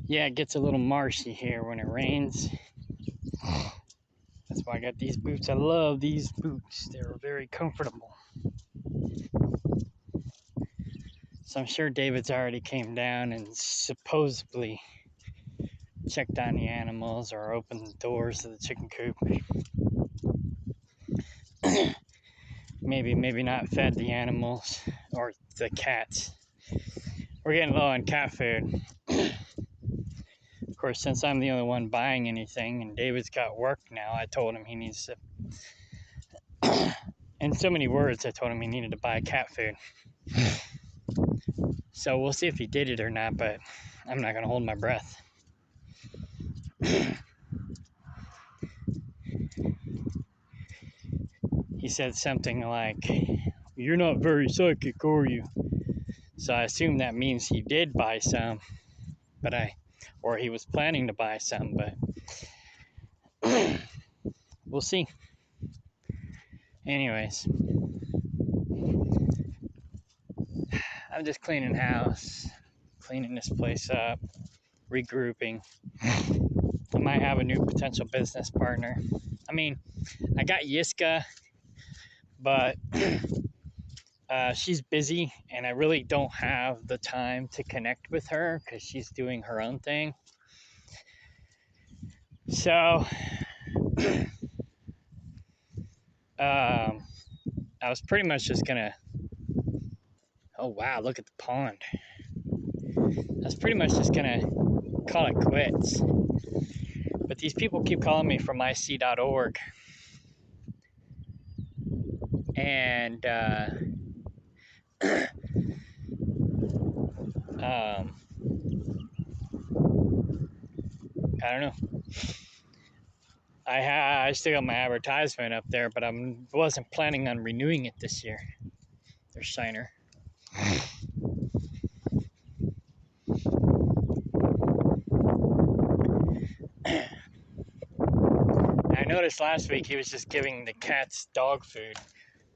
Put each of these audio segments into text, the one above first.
Yeah, it gets a little marshy here when it rains. That's why I got these boots. I love these boots. They're very comfortable. So I'm sure David's already came down and supposedly checked on the animals or opened the doors of the chicken coop. Maybe not fed the animals or the cats. We're getting low on cat food. Of course, since I'm the only one buying anything and David's got work now, I told him he needs to, in so many words, I told him he needed to buy cat food. So we'll see if he did it or not, but I'm not going to hold my breath. He said something like, "You're not very psychic, are you?" So I assume that means he did buy some, or he was planning to buy some, but we'll see. Anyways, I'm just cleaning house, cleaning this place up, regrouping. I might have a new potential business partner. I mean, I got Yiska, but she's busy and I really don't have the time to connect with her because she's doing her own thing. So, I was pretty much just gonna, oh wow, look at the pond. I was pretty much just gonna call it quits. But these people keep calling me from IC.org. And, I don't know. I still got my advertisement up there, but I wasn't planning on renewing it this year. There's Shiner. I noticed last week he was just giving the cats dog food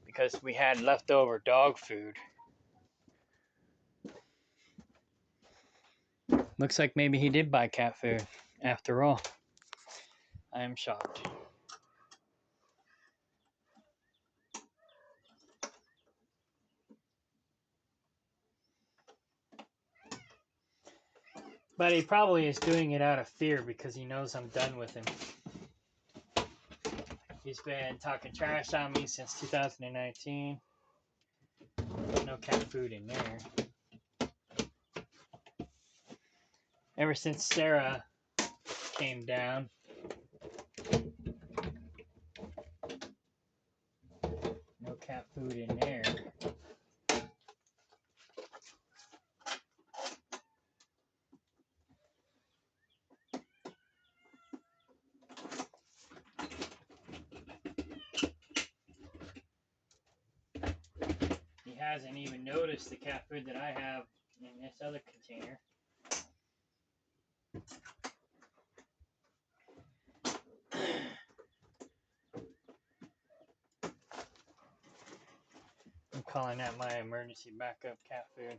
because we had leftover dog food. Looks like maybe he did buy cat food after all. I am shocked. But he probably is doing it out of fear because he knows I'm done with him. He's been talking trash on me since 2019. No cat food in there. Ever since Sarah came down. No cat food in there. He hasn't even noticed the cat food that I have in this other container. I'm calling that my emergency backup cat food.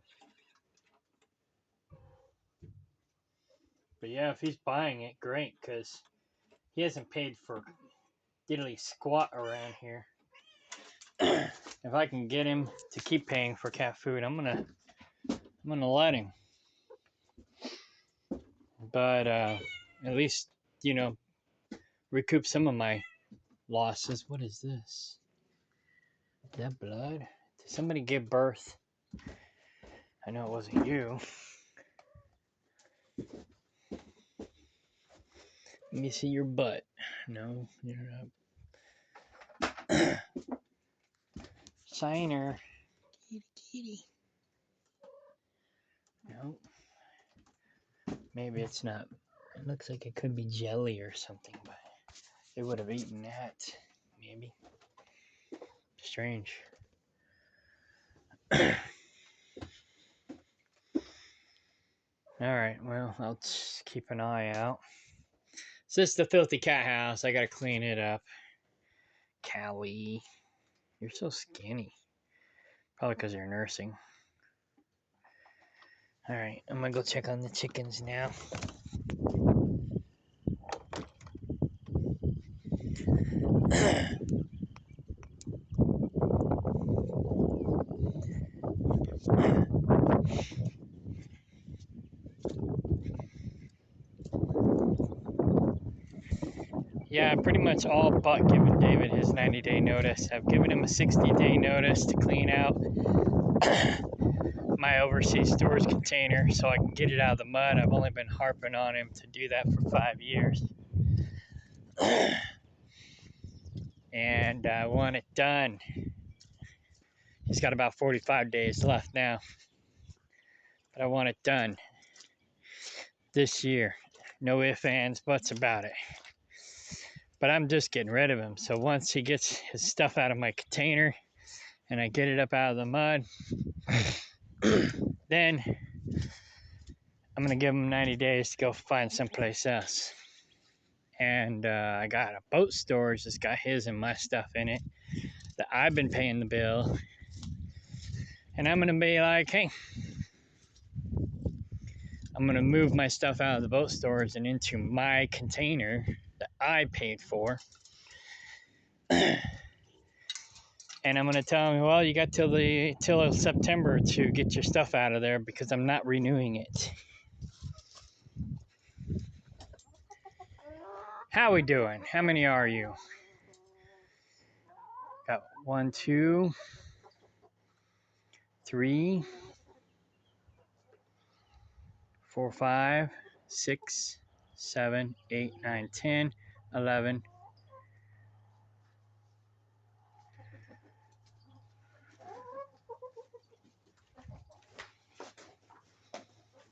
But yeah, if he's buying it, great, because he hasn't paid for diddly squat around here. If I can get him to keep paying for cat food, I'm gonna let him. But at least, recoup some of my losses. What is this? Is that blood? Did somebody give birth? I know it wasn't you. Let me see your butt. No, you're not. Shiner. Kitty. No. Maybe it's not. It looks like it could be jelly or something, but they would have eaten that. Maybe. Strange. Alright, well, I'll just keep an eye out. It's just the filthy cat house. I gotta clean it up. Callie. You're so skinny. Probably because you're nursing. Alright, I'm gonna go check on the chickens now. Yeah, pretty much all but giving David his 90-day notice. I've given him a 60-day notice to clean out my overseas storage container so I can get it out of the mud. I've only been harping on him to do that for 5 years. And I want it done. He's got about 45 days left now. But I want it done this year. No ifs, ands, buts about it. But I'm just getting rid of him. So once he gets his stuff out of my container and I get it up out of the mud, then I'm going to give him 90 days to go find someplace else. And I got a boat storage that's got his and my stuff in it that I've been paying the bill. And I'm going to be like, hey, I'm going to move my stuff out of the boat storage and into my container that I paid for. And I'm going to tell him, well, you got till September to get your stuff out of there because I'm not renewing it. How we doing? How many are you? Got 1, 2, 3, 4, 5, 6, 7, 8, 9, 10, 11,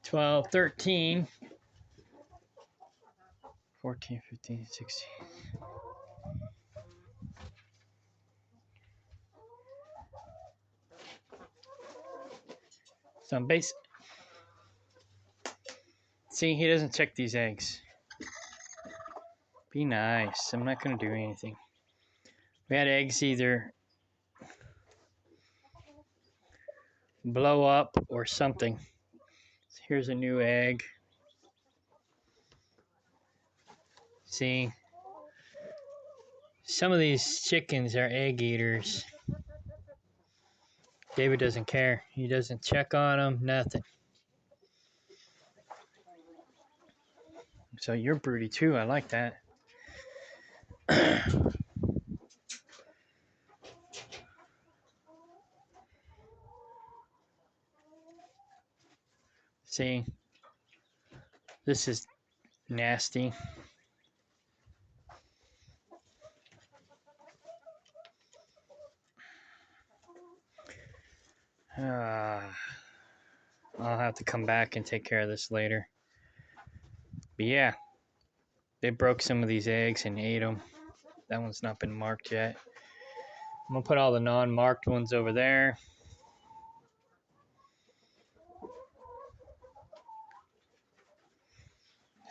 12, 13, 14, 15, 16. So I'm see, he doesn't check these eggs. Be nice. I'm not going to do anything. We had eggs either blow up or something. So here's a new egg. See, some of these chickens are egg eaters. David doesn't care. He doesn't check on them, nothing. So you're broody too. I like that. See, this is nasty. I'll have to come back and take care of this later. But yeah, they broke some of these eggs and ate them. That one's not been marked yet. I'm gonna put all the non-marked ones over there.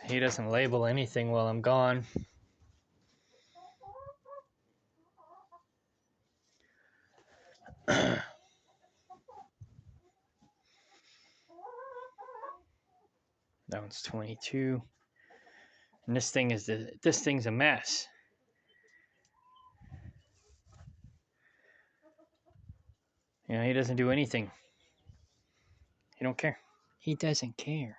He doesn't label anything while I'm gone. That one's 22. And this thing's a mess. You know, he doesn't do anything. He don't care. He doesn't care.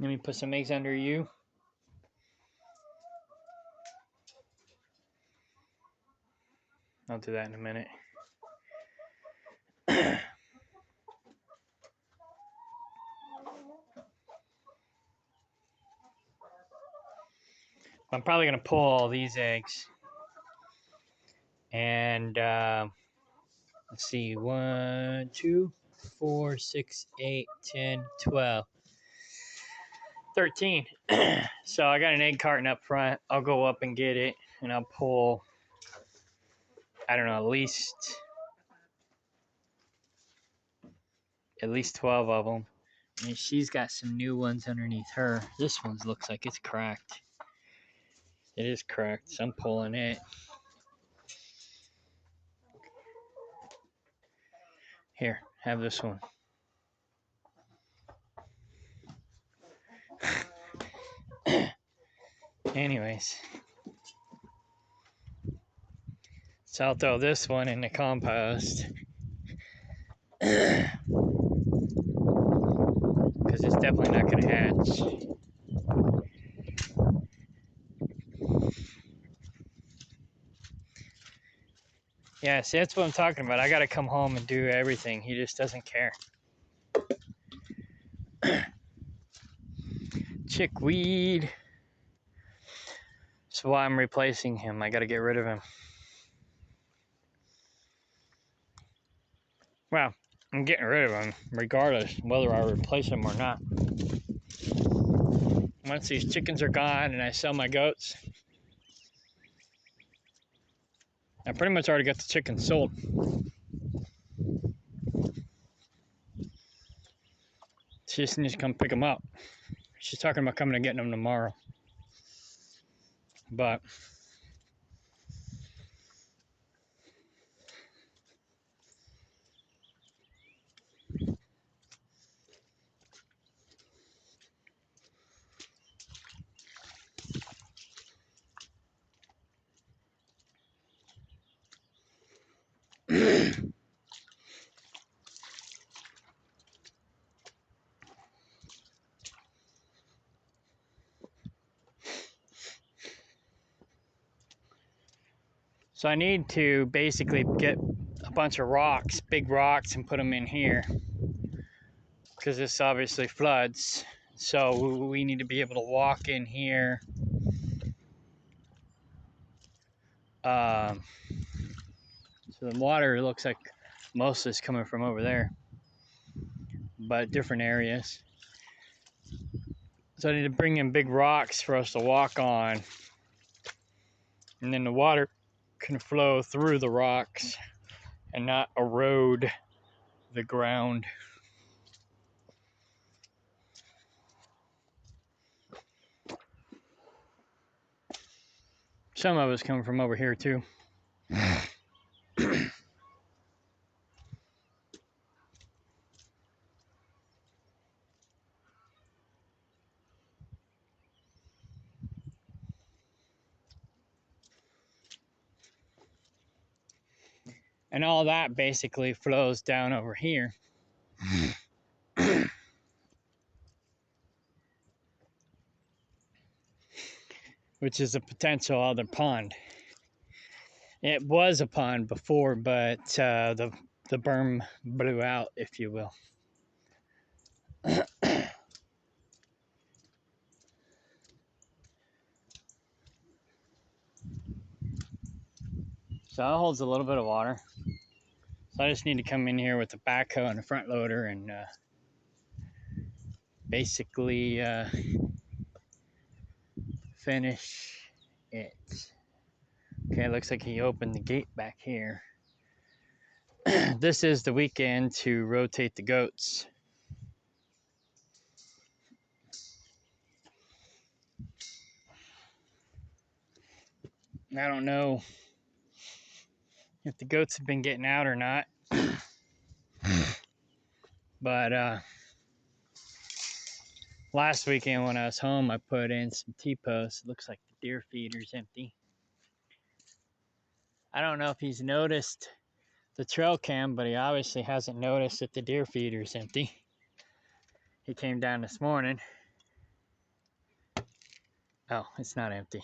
Let me put some eggs under you. I'll do that in a minute. I'm probably going to pull all these eggs. And let's see. 1, 2, 4, 6, 8, 10, 12. 13. So I got an egg carton up front. I'll go up and get it. And I'll pull, I don't know, at least 12 of them. And she's got some new ones underneath her. This one looks like it's cracked. It is cracked, so I'm pulling it. Here, have this one. Anyways. So I'll throw this one in the compost. Because it's definitely not going to hatch. Yeah, see, that's what I'm talking about. I got to come home and do everything. He just doesn't care. Chickweed. That's why I'm replacing him. I got to get rid of him. Well, I'm getting rid of him regardless whether I replace him or not. Once these chickens are gone and I sell my goats, I pretty much already got the chickens sold. She just needs to come pick them up. She's talking about coming and getting them tomorrow. But so I need to basically get a bunch of rocks, big rocks, and put them in here because this obviously floods. So we need to be able to walk in here. So the water looks like most is coming from over there, but different areas. So I need to bring in big rocks for us to walk on, and then the water can flow through the rocks and not erode the ground. Some of it's coming from over here too. And all that basically flows down over here. Which is a potential other pond. It was a pond before, but the berm blew out, if you will. So that holds a little bit of water. So I just need to come in here with the backhoe and the front loader and basically finish it. Okay, looks like he opened the gate back here. This is the weekend to rotate the goats. I don't know if the goats have been getting out or not. But last weekend when I was home, I put in some T-posts. It looks like the deer feeder's empty. I don't know if he's noticed the trail cam, but he obviously hasn't noticed that the deer feeder's empty. He came down this morning. Oh, it's not empty.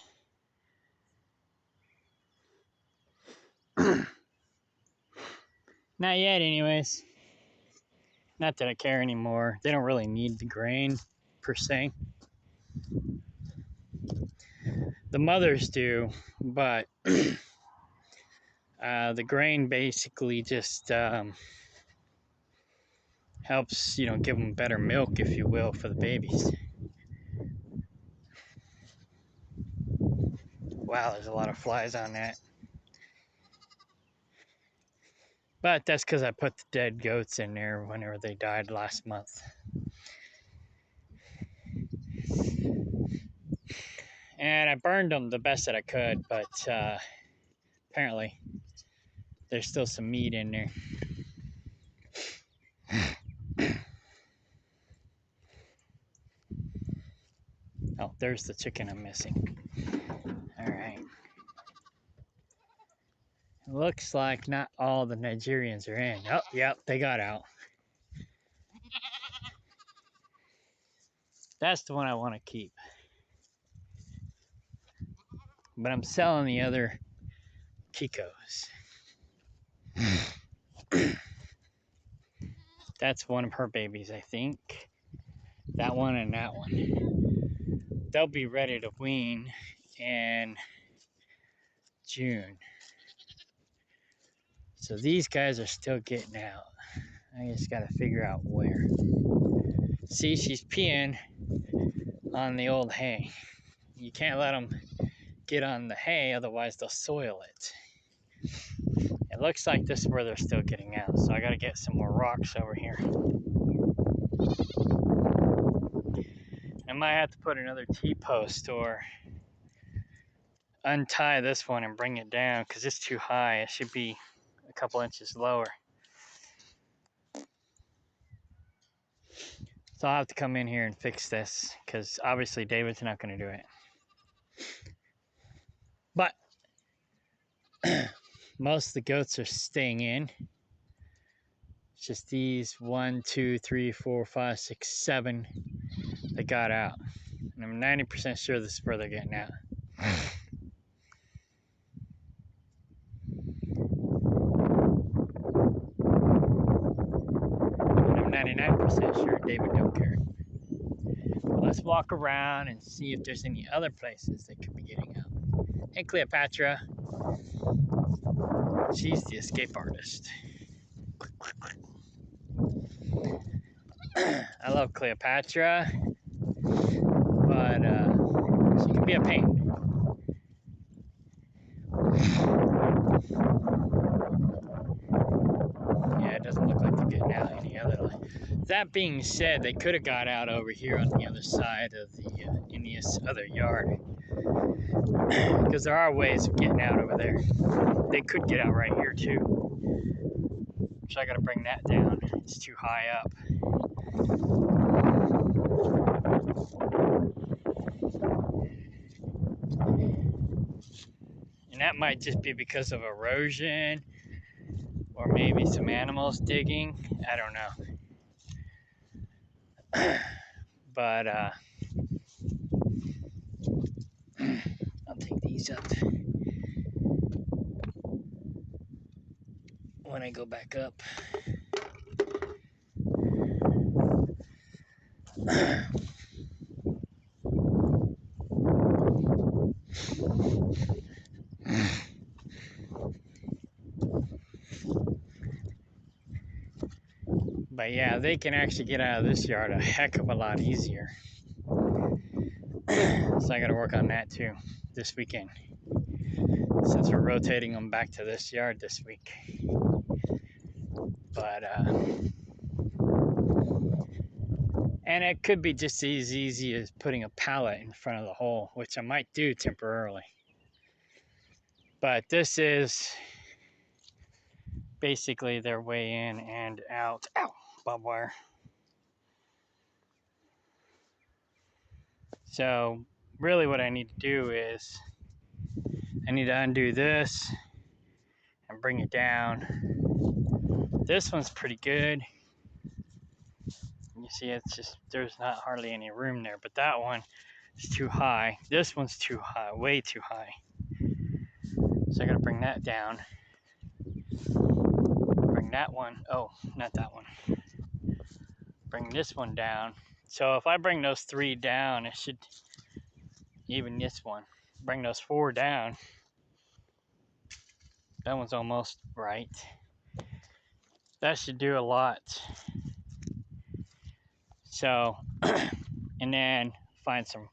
Not yet, anyways. Not that I care anymore. They don't really need the grain, per se. The mothers do, but the grain basically just helps, give them better milk, if you will, for the babies. Wow, there's a lot of flies on that. But that's because I put the dead goats in there whenever they died last month. And I burned them the best that I could, but apparently there's still some meat in there. Oh, there's the chicken I'm missing. All right. Looks like not all the Nigerians are in. Oh, yep, they got out. That's the one I want to keep. But I'm selling the other Kikos. That's one of her babies, I think. That one and that one. They'll be ready to wean in June. So these guys are still getting out. I just got to figure out where. See, she's peeing on the old hay. You can't let them get on the hay, otherwise they'll soil it. It looks like this is where they're still getting out, so I got to get some more rocks over here. I might have to put another T-post or untie this one and bring it down because it's too high. It should be a couple inches lower. So I'll have to come in here and fix this because obviously David's not going to do it. But most of the goats are staying in. It's just these 1, 2, 3, 4, 5, 6, 7 that got out. And I'm 90% sure this is where they're getting out. And I'm 99% sure David don't care. But let's walk around and see if there's any other places they could be getting out. Hey, Cleopatra. She's the escape artist. I love Cleopatra, but she can be a pain. Yeah, it doesn't look like they're getting out any other. That being said, they could have got out over here on the other side of the in this other yard, because there are ways of getting out over there. They could get out right here too. So I got to bring that down. It's too high up. And that might just be because of erosion or maybe some animals digging. I don't know. But I'll take these up when I go back up. But yeah, they can actually get out of this yard a heck of a lot easier. So I got to work on that too this weekend, since we're rotating them back to this yard this week. But and it could be just as easy as putting a pallet in front of the hole, which I might do temporarily. But this is basically their way in and out. Ow, barbed wire. So really what I need to do is I need to undo this and bring it down. This one's pretty good. You see, it's just, there's not hardly any room there, but that one is too high. This one's too high, way too high. So I gotta bring that down. Bring that one, oh, not that one. Bring this one down. So if I bring those 3 down, it should, even this one, bring those 4 down. That one's almost right. That should do a lot. So, and then find some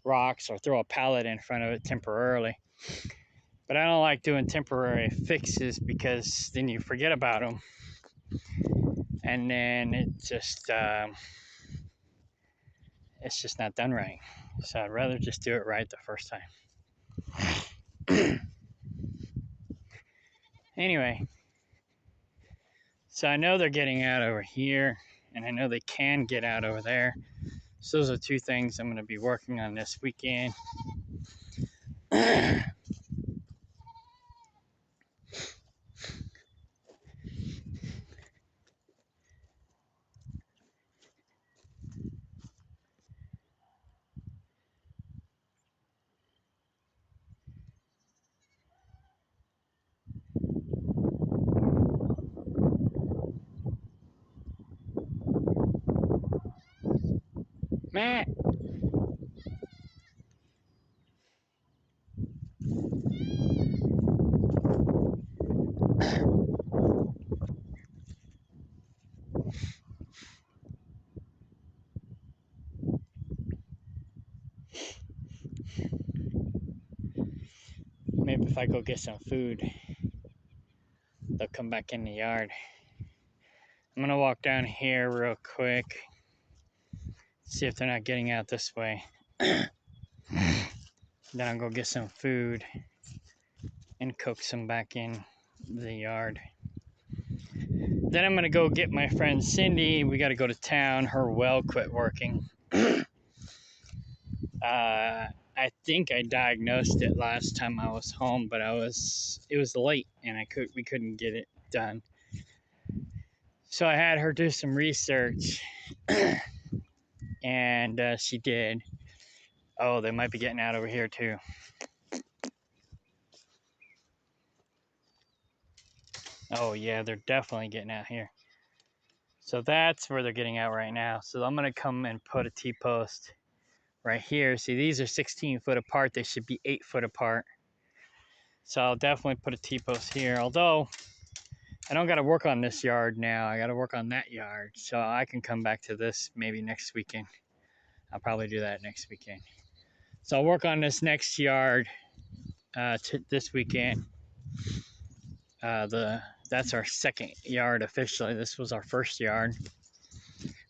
rocks or throw a pallet in front of it temporarily. But I don't like doing temporary fixes because then you forget about them. And then it's just not done right. So I'd rather just do it right the first time. Anyway, so I know they're getting out over here, and I know they can get out over there. So those are 2 things I'm going to be working on this weekend. Matt. Maybe if I go get some food, they'll come back in the yard. I'm gonna walk down here real quick, see if they're not getting out this way. Then I'll go get some food and coax them back in the yard. Then I'm gonna go get my friend Cindy. We gotta go to town. Her well quit working. I think I diagnosed it last time I was home, but it was late and we couldn't get it done. So I had her do some research, and she did. Oh, they might be getting out over here too. Oh yeah, they're definitely getting out here. So that's where they're getting out right now. So I'm gonna come and put a T-post right here. See, these are 16 foot apart. They should be 8 foot apart. So I'll definitely put a T-post here. Although I don't got to work on this yard now. I got to work on that yard. So I can come back to this maybe next weekend. I'll probably do that next weekend. So I'll work on this next yard this weekend. That's our second yard officially. This was our first yard.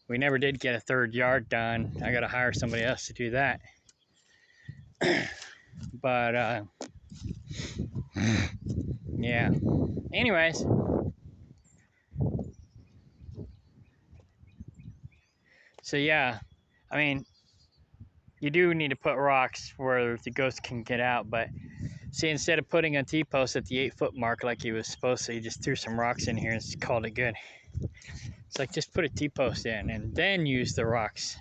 We never did get a third yard done. I got to hire somebody else to do that. But yeah. Anyways. So yeah, I mean, you do need to put rocks where the ghost can get out, but see, instead of putting a T-post at the 8 foot mark like he was supposed to, he just threw some rocks in here and called it good. It's like, just put a T-post in and then use the rocks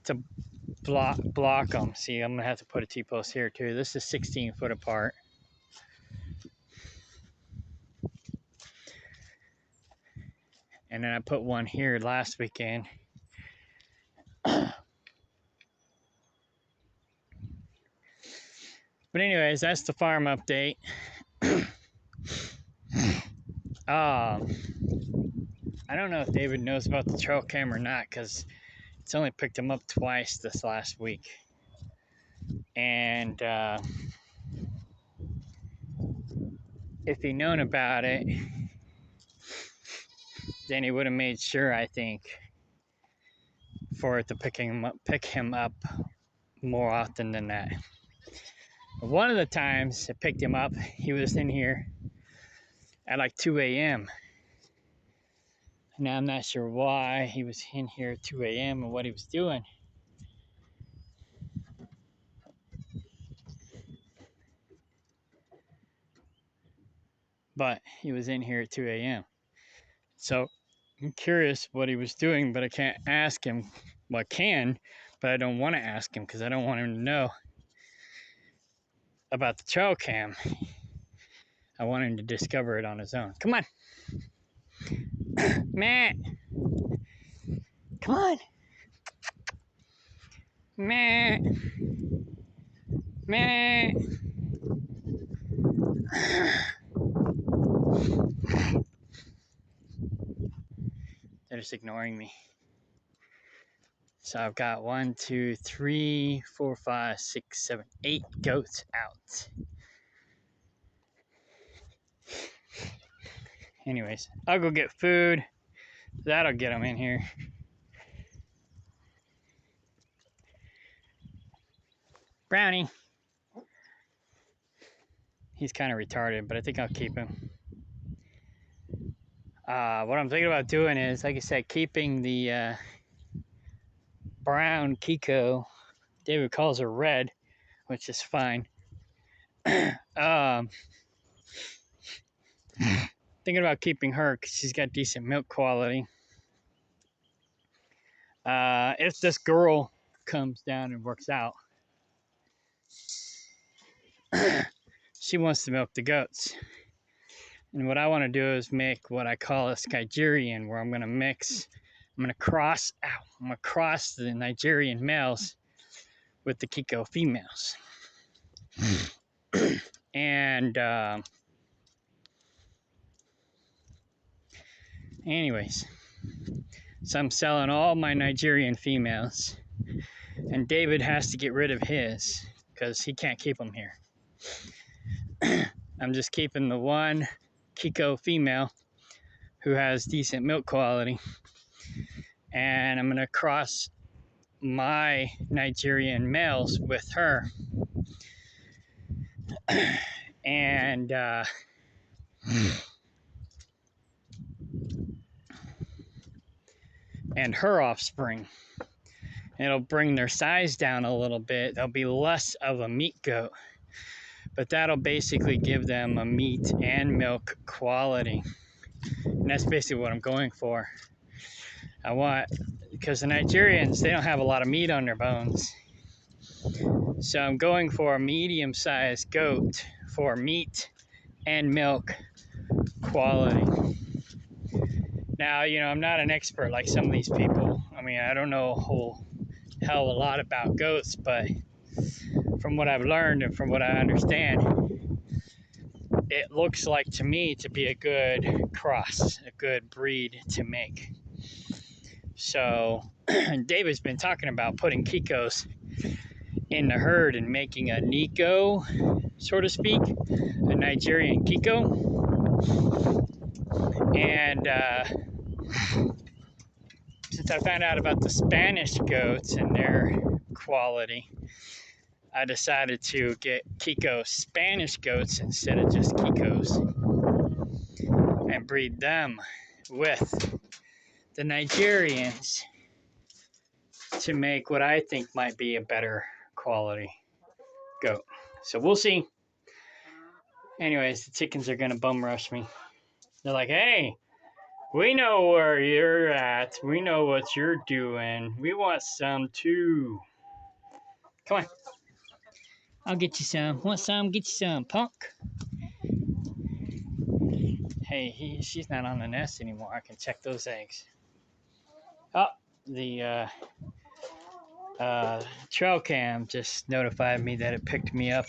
to block them. See, I'm gonna have to put a T-post here too. This is 16 foot apart. And then I put one here last weekend. But anyways, that's the farm update. I don't know if David knows about the trail cam or not, because it's only picked him up twice this last week. And if he'd known about it, then he would have made sure, I think, for it to pick him up more often than that. One of the times it picked him up, he was in here at like 2 a.m. Now I'm not sure why he was in here at 2 a.m. and what he was doing. But he was in here at 2 a.m. So I'm curious what he was doing, but I can't ask him. Well, I can, but I don't want to ask him because I don't want him to know about the trail cam. I want him to discover it on his own. Come on. Matt. Come on. Matt. Matt. They're just ignoring me. So I've got 1, 2, 3, 4, 5, 6, 7, 8 goats out. Anyways, I'll go get food. That'll get them in here. Brownie. He's kind of retarded, but I think I'll keep him. What I'm thinking about doing is, like I said, keeping the brown Kiko. David calls her red, which is fine. Thinking about keeping her because she's got decent milk quality. If this girl comes down and works out, she wants to milk the goats. And what I want to do is make what I call a Skygerian, where I'm going to mix I'm gonna cross the Nigerian males with the Kiko females. And anyways, so I'm selling all my Nigerian females, and David has to get rid of his because he can't keep them here. I'm just keeping the one Kiko female who has decent milk quality, and I'm gonna cross my Nigerian males with her. And her offspring. It'll bring their size down a little bit. They'll be less of a meat goat, but that'll basically give them a meat and milk quality. And that's basically what I'm going for. I want, because the Nigerians, they don't have a lot of meat on their bones. So I'm going for a medium-sized goat for meat and milk quality. Now, I'm not an expert like some of these people. I mean, I don't know a whole hell of a lot about goats, but from what I've learned and from what I understand, it looks like to me to be a good cross, a good breed to make. So David's been talking about putting Kikos in the herd and making a Nico, so to speak, a Nigerian Kiko. And since I found out about the Spanish goats and their quality, I decided to get Kiko Spanish goats instead of just Kikos and breed them with the Nigerians to make what I think might be a better quality goat. So we'll see. Anyways, the chickens are going to bum rush me. They're like, hey, we know where you're at. We know what you're doing. We want some too. Come on. I'll get you some. Want some? Get you some, punk. Hey, she's not on the nest anymore. I can check those eggs. Oh, the trail cam just notified me that it picked me up.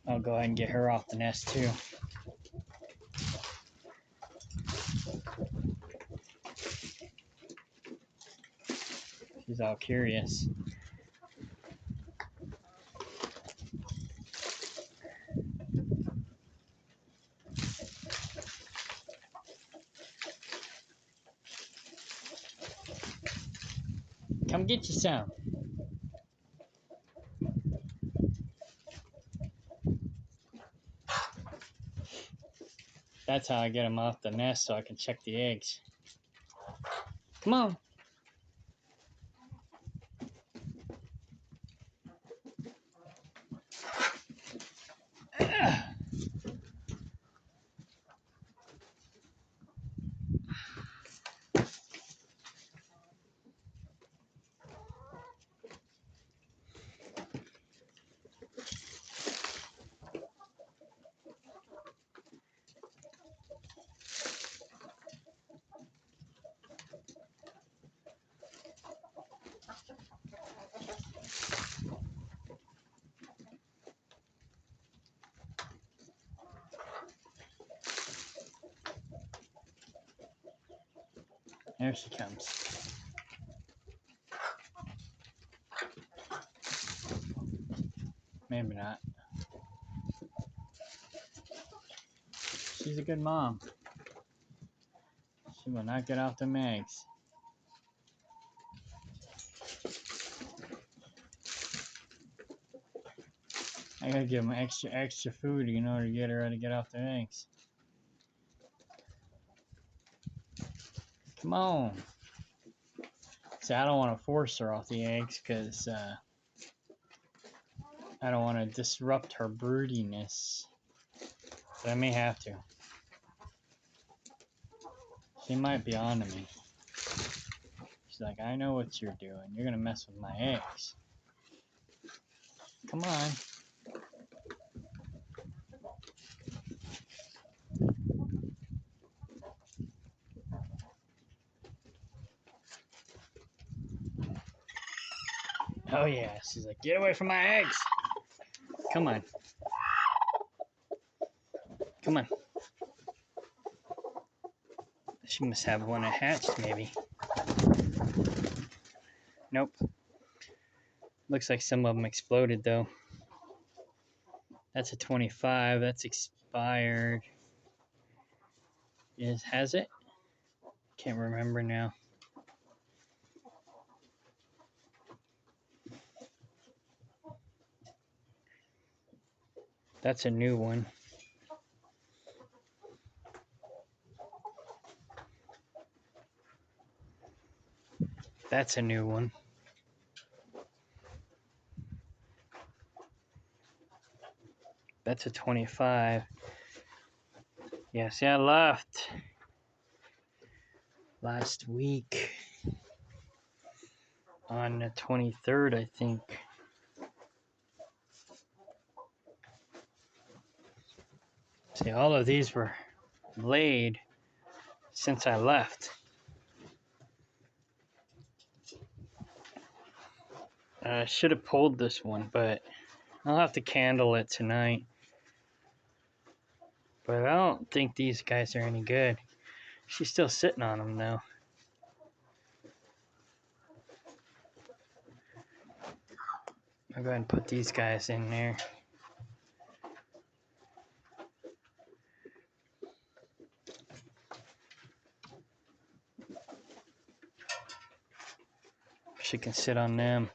I'll go ahead and get her off the nest too. She's all curious. Come get you some. That's how I get them off the nest so I can check the eggs. Come on. There she comes. Maybe not. She's a good mom. She will not get off them eggs. I gotta give them extra food in order to get her to get off the eggs. Come on. See, I don't want to force her off the eggs because I don't want to disrupt her broodiness. But I may have to. She might be on to me. She's like, I know what you're doing. You're going to mess with my eggs. Come on. Oh yeah, she's like, get away from my eggs. Come on. Come on. She must have one hatched, maybe. Nope. Looks like some of them exploded, though. That's a 25. That's expired. Has it? Can't remember now. That's a new one. That's a new one. That's a 25. Yeah, see, I left last week on the 23rd, I think. See, all of these were laid since I left. I should have pulled this one, but I'll have to candle it tonight. But I don't think these guys are any good. She's still sitting on them, though. I'll go ahead and put these guys in there. She can sit on them.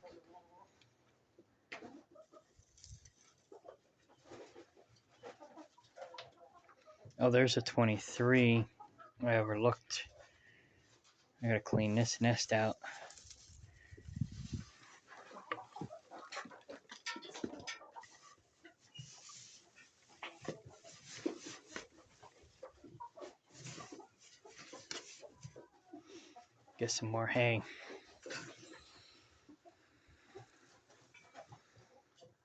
Oh, there's a 23. I overlooked. I gotta clean this nest out. Get some more hay.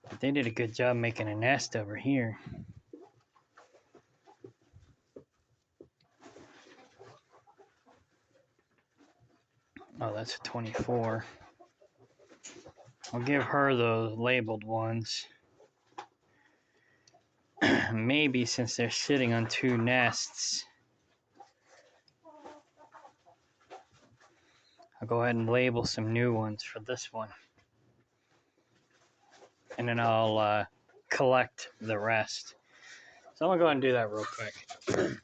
But they did a good job making a nest over here. Oh, that's a 24. I'll give her those labeled ones. Maybe since they're sitting on two nests, I'll go ahead and label some new ones for this one. And then I'll collect the rest. So I'm going to go ahead and do that real quick.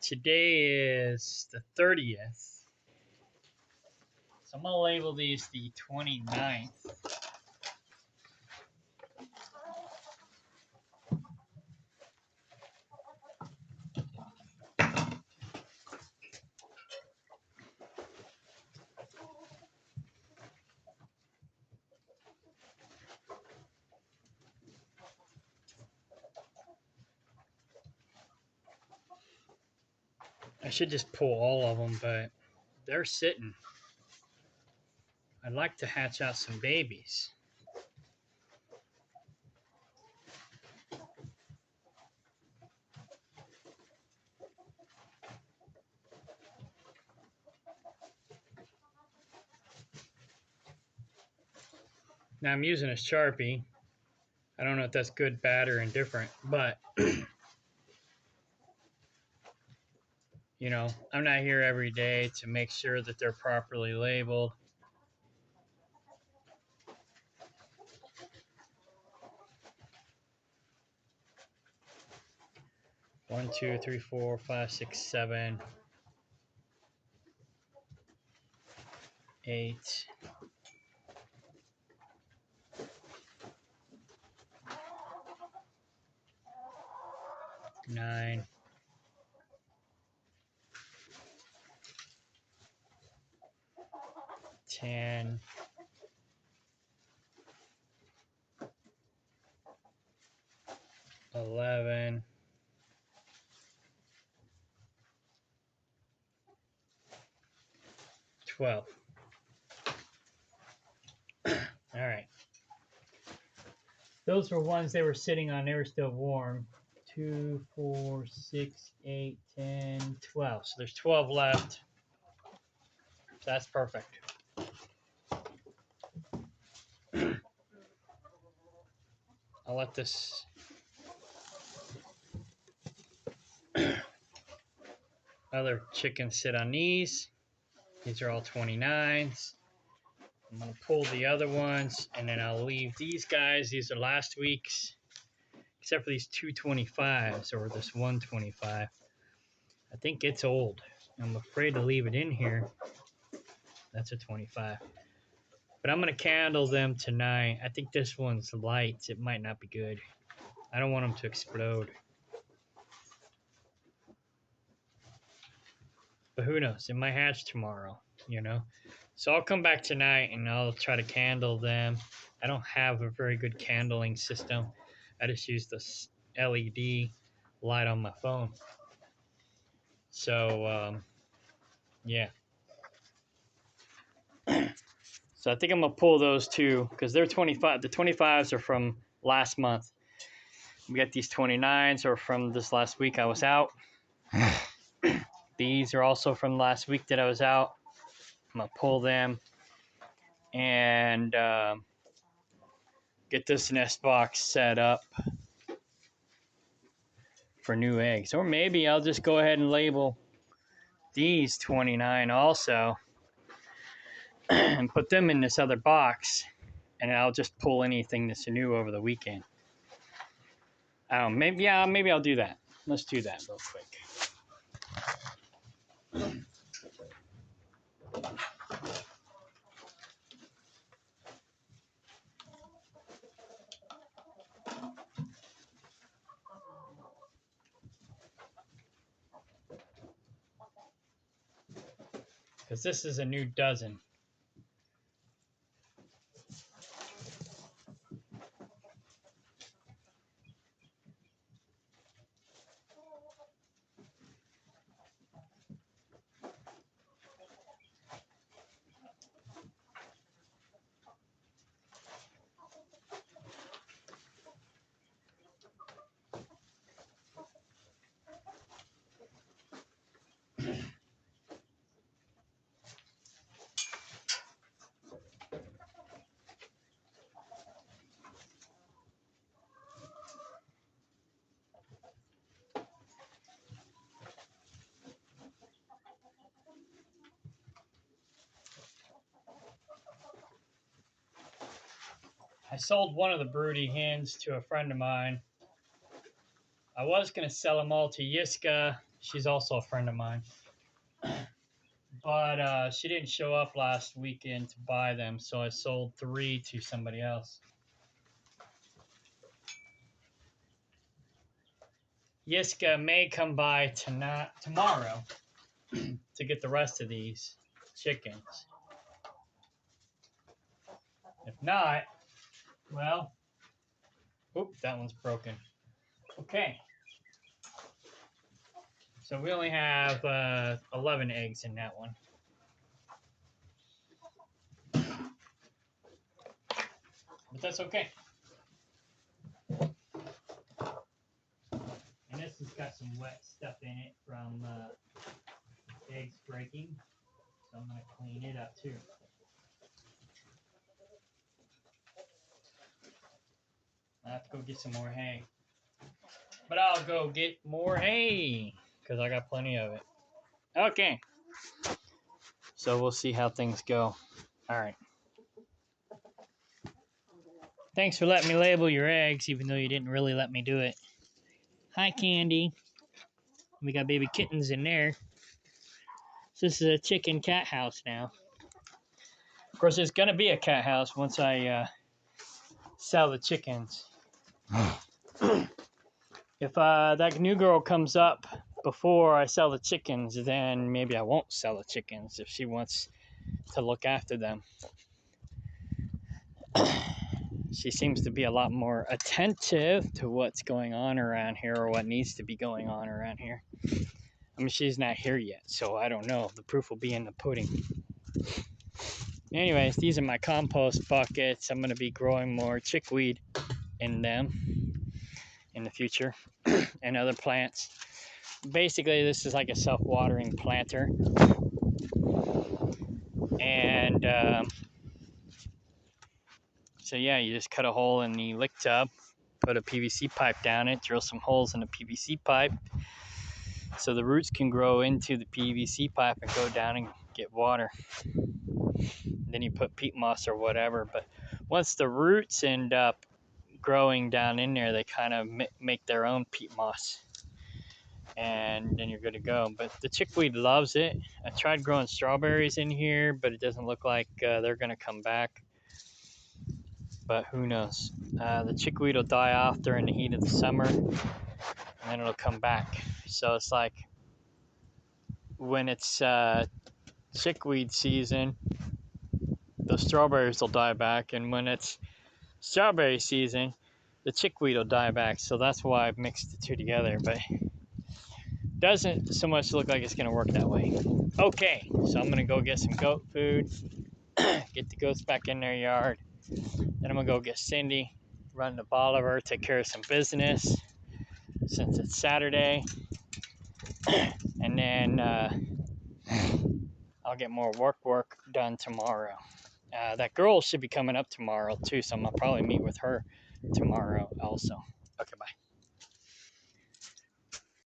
Today is the 30th. So I'm going to label these the 29th. I should just pull all of them, but they're sitting. I'd like to hatch out some babies. Now I'm using a Sharpie. I don't know if that's good, bad, or indifferent, but you know, I'm not here every day to make sure that they're properly labeled. One, two, three, four, five, six, 7, 8. 9. 10. 11. 12. All right. those were ones they were sitting on. They were still warm. 2, 4, 6, 8, 10, 12. So there's 12 left. So that's perfect. I'll let this other chicken sit on these. These are all 29s. I'm going to pull the other ones, and then I'll leave these guys. These are last week's, except for these 225s or this 125. I think it's old. I'm afraid to leave it in here. That's a 25. But I'm going to candle them tonight. I think this one's light. It might not be good. I don't want them to explode. But who knows? It might hatch tomorrow, you know? So I'll come back tonight and I'll try to candle them. I don't have a very good candling system. I just use this LED light on my phone. So, yeah. So I think I'm going to pull those two because they're 25. The 25s are from last month. We got these 29s are from this last week I was out. These are also from last week that I was out. I'm going to pull them and get this nest box set up for new eggs. Or maybe I'll just go ahead and label these 29 also and put them in this other box, and I'll just pull anything that's new over the weekend. Maybe I'll do that. Let's do that real quick. Because this is a new dozen. I sold one of the broody hens to a friend of mine. I was going to sell them all to Yiska. She's also a friend of mine. But she didn't show up last weekend to buy them, so I sold 3 to somebody else. Yiska may come by tomorrow to get the rest of these chickens. If not, well, oop, that one's broken. Okay. So we only have 11 eggs in that one. But that's okay. And this has got some wet stuff in it from eggs breaking. So I'm going to clean it up too. I have to go get some more hay. But I'll go get more hay because I got plenty of it. Okay. So we'll see how things go. All right. Thanks for letting me label your eggs, even though you didn't really let me do it. Hi, Candy. We got baby kittens in there. So this is a chicken cat house now. Of course, there's going to be a cat house once I sell the chickens. If that new girl comes up before I sell the chickens, then maybe I won't sell the chickens if she wants to look after them. She seems to be a lot more attentive to what's going on around here or what needs to be going on around here. I mean, she's not here yet, so I don't know. The proof will be in the pudding. Anyways, these are my compost buckets. I'm going to be growing more chickweed in them in the future and other plants. Basically, this is like a self-watering planter, and so yeah, you just cut a hole in the lick tub, put a PVC pipe down it, drill some holes in the PVC pipe so the roots can grow into the PVC pipe and go down and get water. Then you put peat moss or whatever, but once the roots end up growing down in there, they kind of make their own peat moss, and then you're good to go. But the chickweed loves it. I tried growing strawberries in here, but it doesn't look like they're going to come back. But who knows? The chickweed will die off during the heat of the summer, and then it'll come back. So it's like when it's chickweed season, the strawberries will die back, and when it's strawberry season, the chickweed will die back. So that's why I've mixed the two together, but doesn't so much look like it's going to work that way. Okay, so I'm going to go get some goat food, get the goats back in their yard. Then I'm going to go get Cindy, run to Bolivar, take care of some business since it's Saturday. And then I'll get more work done tomorrow. That girl should be coming up tomorrow too, so I'm going to probably meet with her tomorrow also. Okay, bye.